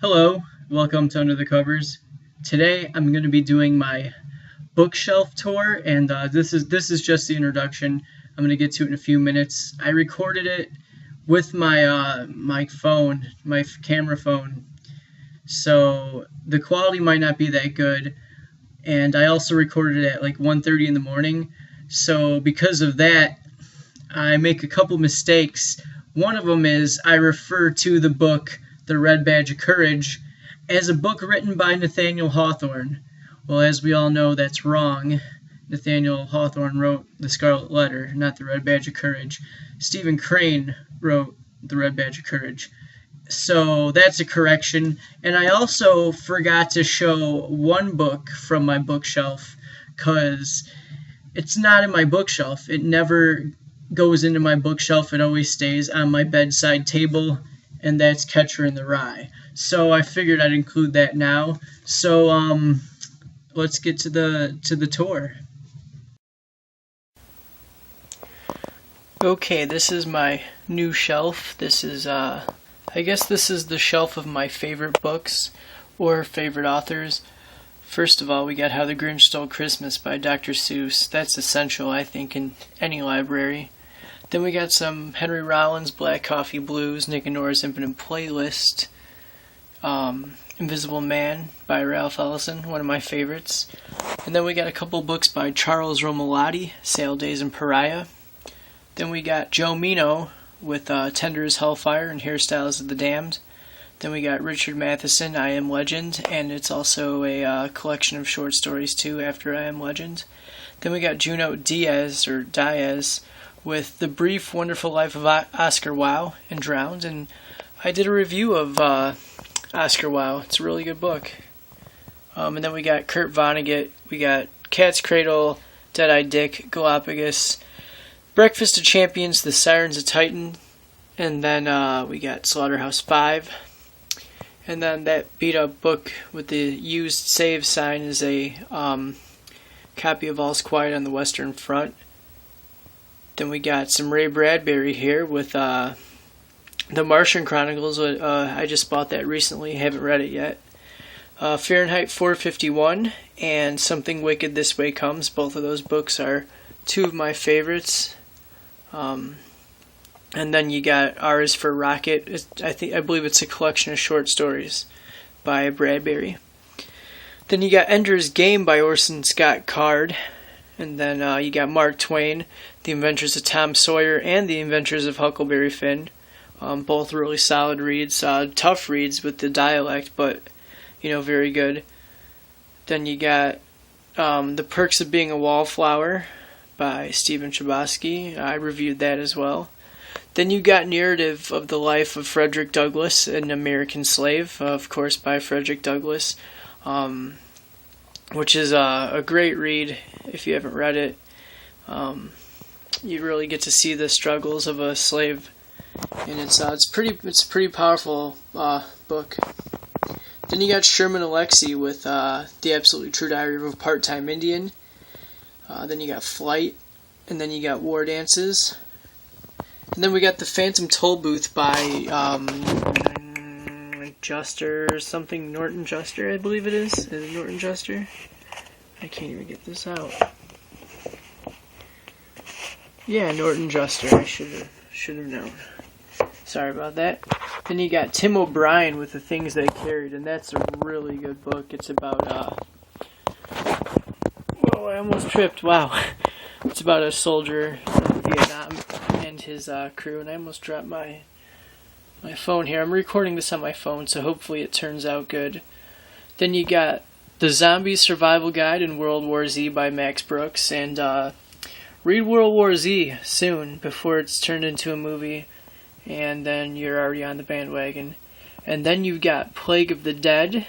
Hello, welcome to Under the Covers. Today I'm going to be doing my bookshelf tour, and this is just the introduction. I'm going to get to it in a few minutes. I recorded it with my phone, my camera phone, so the quality might not be that good. And I also recorded it at like 1:30 in the morning. So because of that, I make a couple mistakes. One of them is I refer to the book The Red Badge of Courage as a book written by Nathaniel Hawthorne. Well, as we all know, that's wrong. Nathaniel Hawthorne wrote The Scarlet Letter, not The Red Badge of Courage. Stephen Crane wrote The Red Badge of Courage. So that's a correction. And I also forgot to show one book from my bookshelf because it's not in my bookshelf. It never goes into my bookshelf. It always stays on my bedside table, and that's Catcher in the Rye. So I figured I'd include that now. So let's get to the tour. Okay, this is my new shelf. This is I guess this is the shelf of my favorite books or favorite authors. First of all, we got How the Grinch Stole Christmas by Dr. Seuss. That's essential, I think, in any library. Then we got some Henry Rollins, Black Coffee Blues, Nick and Nora's Infinite Playlist, Invisible Man by Ralph Ellison, one of my favorites. And then we got a couple books by Charles Romalotti, Sale Days and Pariah. Then we got Joe Mino with Tender as Hellfire and Hairstyles of the Damned. Then we got Richard Matheson, I Am Legend, and it's also a collection of short stories too after I Am Legend. Then we got Junot Diaz with The Brief Wonderful Life of Oscar Wilde and Drowned, and I did a review of Oscar Wilde. It's a really good book. And then we got Kurt Vonnegut, we got Cat's Cradle, Dead-Eyed Dick, Galapagos, Breakfast of Champions, The Sirens of Titan, and then we got Slaughterhouse-5. And then that beat-up book with the used save sign is a copy of All's Quiet on the Western Front. Then we got some Ray Bradbury here with The Martian Chronicles. I just bought that recently, haven't read it yet. Fahrenheit 451 and Something Wicked This Way Comes. Both of those books are two of my favorites. And then you got R is for Rocket. I believe it's a collection of short stories by Bradbury. Then you got Ender's Game by Orson Scott Card. And then you got Mark Twain, The Adventures of Tom Sawyer, and The Adventures of Huckleberry Finn. Both really solid reads. Tough reads with the dialect, but, very good. Then you got The Perks of Being a Wallflower by Stephen Chbosky. I reviewed that as well. Then you got Narrative of the Life of Frederick Douglass, an American Slave, of course, by Frederick Douglass, which is a great read if you haven't read it. You really get to see the struggles of a slave, and it's a pretty powerful book. Then you got Sherman Alexie with The Absolutely True Diary of a Part-Time Indian. Then you got Flight, and then you got War Dances. And then we got The Phantom Toll Booth by Norton Juster, I believe it is. Is it Norton Juster? I can't even get this out. Yeah, Norton Juster. I should have known. Sorry about that. Then you got Tim O'Brien with The Things They Carried, and that's a really good book. It's about whoa, I almost tripped. Wow. It's about a soldier in Vietnam and his crew, and I almost dropped my phone here. I'm recording this on my phone, so hopefully it turns out good. Then you got The Zombie Survival Guide in World War Z by Max Brooks, and read World War Z soon before it's turned into a movie, and then you're already on the bandwagon. And then you've got Plague of the Dead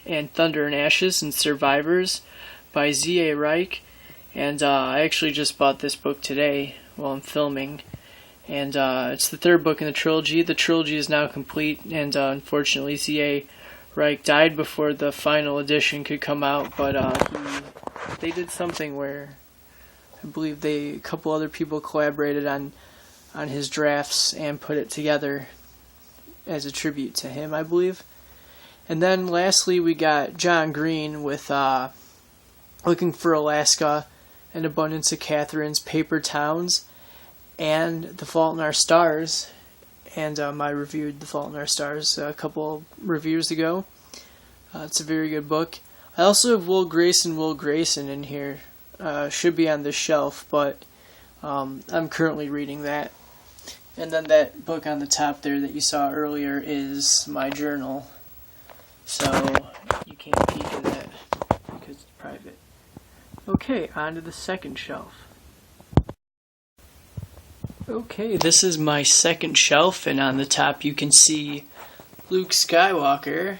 and Thunder and Ashes and Survivors by Z.A. Reich. And I actually just bought this book today while I'm filming. And it's the third book in the trilogy. The trilogy is now complete, and unfortunately Z.A. Reich died before the final edition could come out, but they did something where I believe a couple other people collaborated on his drafts and put it together as a tribute to him, I believe. And then lastly, we got John Green with Looking for Alaska, An Abundance of Catherine's, Paper Towns, and The Fault in Our Stars. And I reviewed The Fault in Our Stars a couple reviews ago. It's a very good book. I also have Will Grayson in here. Should be on this shelf, but I'm currently reading that. And then that book on the top there that you saw earlier is my journal. So you can't peek at that because it's private. Okay, on to the second shelf. Okay, this is my second shelf, and on the top you can see Luke Skywalker.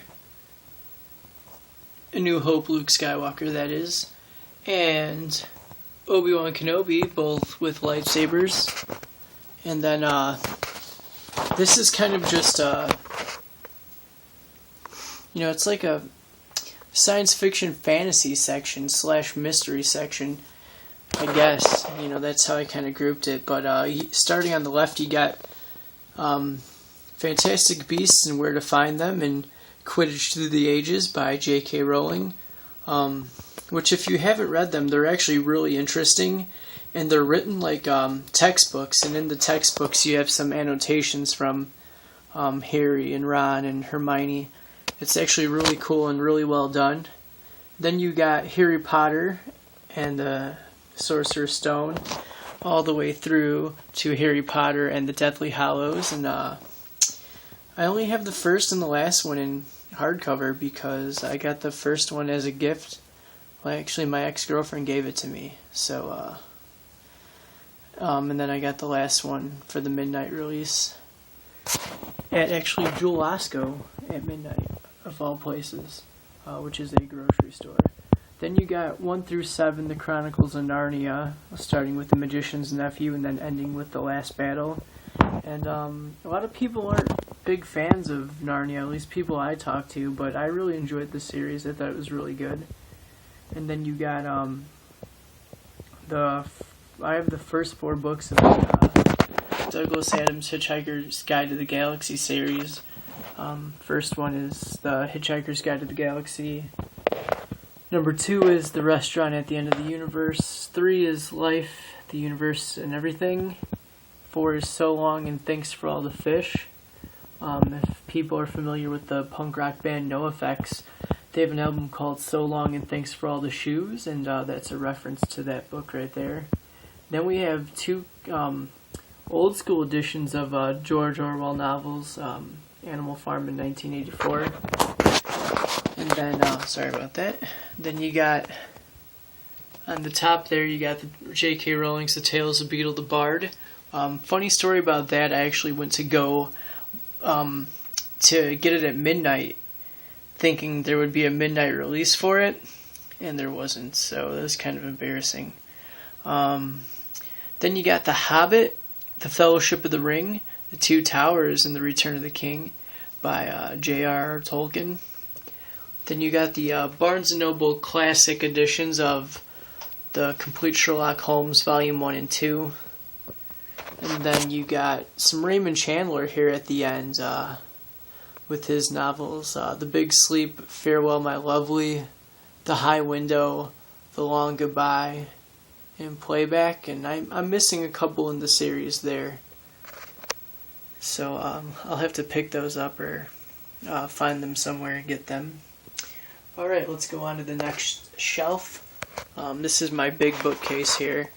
A New Hope Luke Skywalker, that is. And Obi-Wan Kenobi, both with lightsabers. And then, this is kind of just, it's like a science fiction fantasy section / mystery section, I guess. That's how I kind of grouped it. But starting on the left, you got Fantastic Beasts and Where to Find Them and Quidditch Through the Ages by J.K. Rowling. Which, if you haven't read them, they're actually really interesting. And they're written like textbooks. And in the textbooks, you have some annotations from Harry and Ron and Hermione. It's actually really cool and really well done. Then you got Harry Potter and the Sorcerer's Stone all the way through to Harry Potter and the Deathly Hallows. And I only have the first and the last one in hardcover because I got the first one as a gift. Well, actually, my ex-girlfriend gave it to me. So, and then I got the last one for the midnight release at actually Jewel Osco at midnight, of all places, which is a grocery store. Then you got 1 through 7, The Chronicles of Narnia, starting with The Magician's Nephew and then ending with The Last Battle. And a lot of people aren't big fans of Narnia, at least people I talk to, but I really enjoyed the series. I thought it was really good. And then you got I have the first 4 books of the Douglas Adams Hitchhiker's Guide to the Galaxy series. First one is The Hitchhiker's Guide to the Galaxy. Number 2 is The Restaurant at the End of the Universe. 3 is Life, the Universe, and Everything. 4 is So Long and Thanks for All the Fish. If people are familiar with the punk rock band NoFX, they have an album called So Long and Thanks for All the Shoes, and that's a reference to that book right there. Then we have 2 old school editions of George Orwell novels, Animal Farm in 1984. And then, sorry about that. Then you got, on the top there, you got the J.K. Rowling's The Tales of Beetle the Bard. Funny story about that, I actually went to go to get it at midnight, thinking there would be a midnight release for it, and there wasn't, so that was kind of embarrassing. Then you got The Hobbit, The Fellowship of the Ring, The Two Towers, and The Return of the King by J.R.R. Tolkien. Then you got the Barnes & Noble Classic editions of The Complete Sherlock Holmes Volume 1 and 2. And then you got some Raymond Chandler here at the end with his novels, The Big Sleep, Farewell My Lovely, The High Window, The Long Goodbye, and Playback. And I'm missing a couple in the series there. So I'll have to pick those up or find them somewhere and get them. Alright, let's go on to the next shelf. This is my big bookcase here,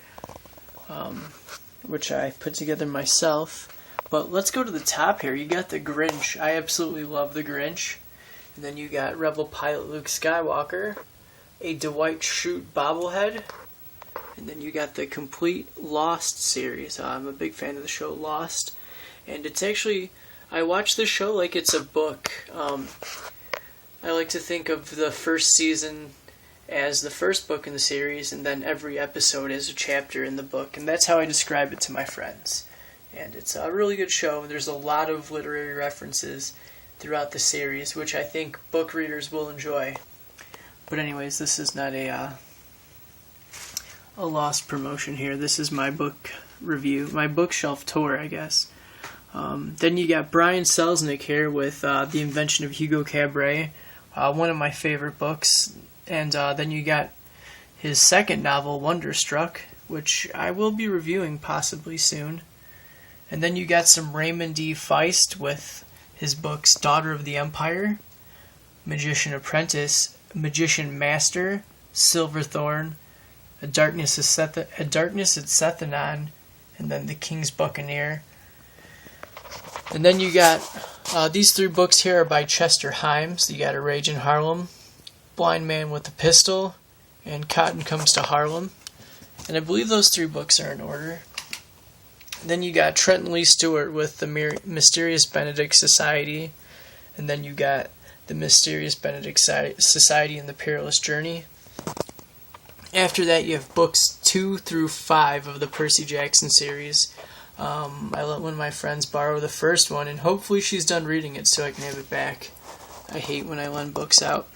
which I put together myself. But let's go to the top here. You got The Grinch. I absolutely love The Grinch. And then you got Rebel Pilot Luke Skywalker, a Dwight Schrute bobblehead, and then you got the complete Lost series. I'm a big fan of the show Lost, and it's actually, I watch the show like it's a book. I like to think of the first season as the first book in the series, and then every episode as a chapter in the book, and that's how I describe it to my friends. And it's a really good show. There's a lot of literary references throughout the series, which I think book readers will enjoy. But anyways, this is not a Lost promotion here. This is my book review, my bookshelf tour, I guess. Then you got Brian Selznick here with The Invention of Hugo Cabret. one of my favorite books. And then you got his second novel, Wonderstruck, which I will be reviewing possibly soon. And then you got some Raymond D. Feist with his books Daughter of the Empire, Magician Apprentice, Magician Master, Silverthorn, A Darkness at Sethanon, and then The King's Buccaneer. And then you got these three books here are by Chester Himes. You got A Rage in Harlem, Blind Man with a Pistol, and Cotton Comes to Harlem. And I believe those three books are in order. Then you got Trenton Lee Stewart with The Mysterious Benedict Society. And then you got The Mysterious Benedict Society and the Perilous Journey. After that, you have books 2 through 5 of the Percy Jackson series. I let one of my friends borrow the first one, and hopefully she's done reading it so I can have it back. I hate when I lend books out.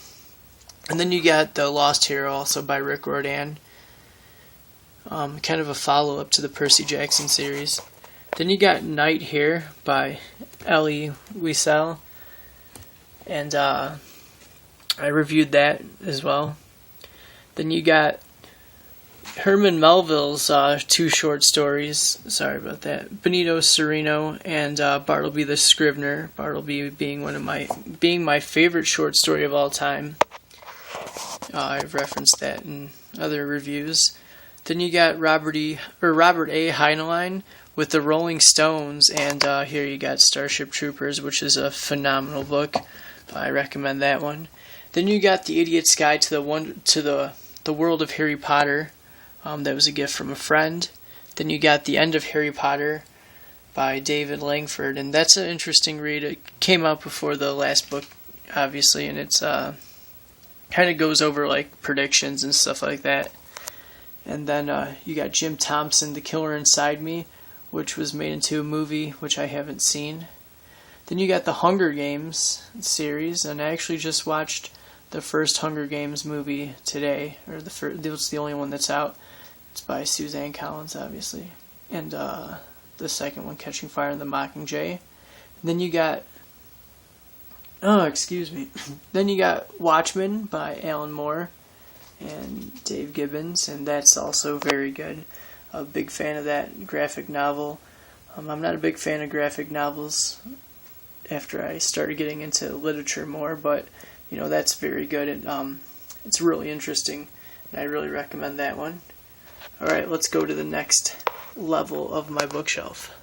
And then you got The Lost Hero, also by Rick Riordan. Kind of a follow-up to the Percy Jackson series. Then you got Night Here by Elie Wiesel. And I reviewed that as well. Then you got Herman Melville's 2 short stories. Sorry about that. Benito Cereno and Bartleby the Scrivener. Bartleby being my favorite short story of all time. I've referenced that in other reviews. Then you got Robert A. Heinlein with The Rolling Stones, and here you got Starship Troopers, which is a phenomenal book. I recommend that one. Then you got The Idiot's Guide to the World of Harry Potter. That was a gift from a friend. Then you got The End of Harry Potter by David Langford, and that's an interesting read. It came out before the last book, obviously, and it's kind of goes over like predictions and stuff like that. And then you got Jim Thompson, The Killer Inside Me, which was made into a movie, which I haven't seen. Then you got the Hunger Games series, and I actually just watched the first Hunger Games movie today, or it's the only one that's out. It's by Suzanne Collins, obviously. And the second one, Catching Fire and the Mockingjay. And then you got... Then you got Watchmen by Alan Moore and Dave Gibbons, and that's also very good. A big fan of that graphic novel. I'm not a big fan of graphic novels after I started getting into literature more, but that's very good, and it's really interesting, and I really recommend that one. Alright, let's go to the next level of my bookshelf.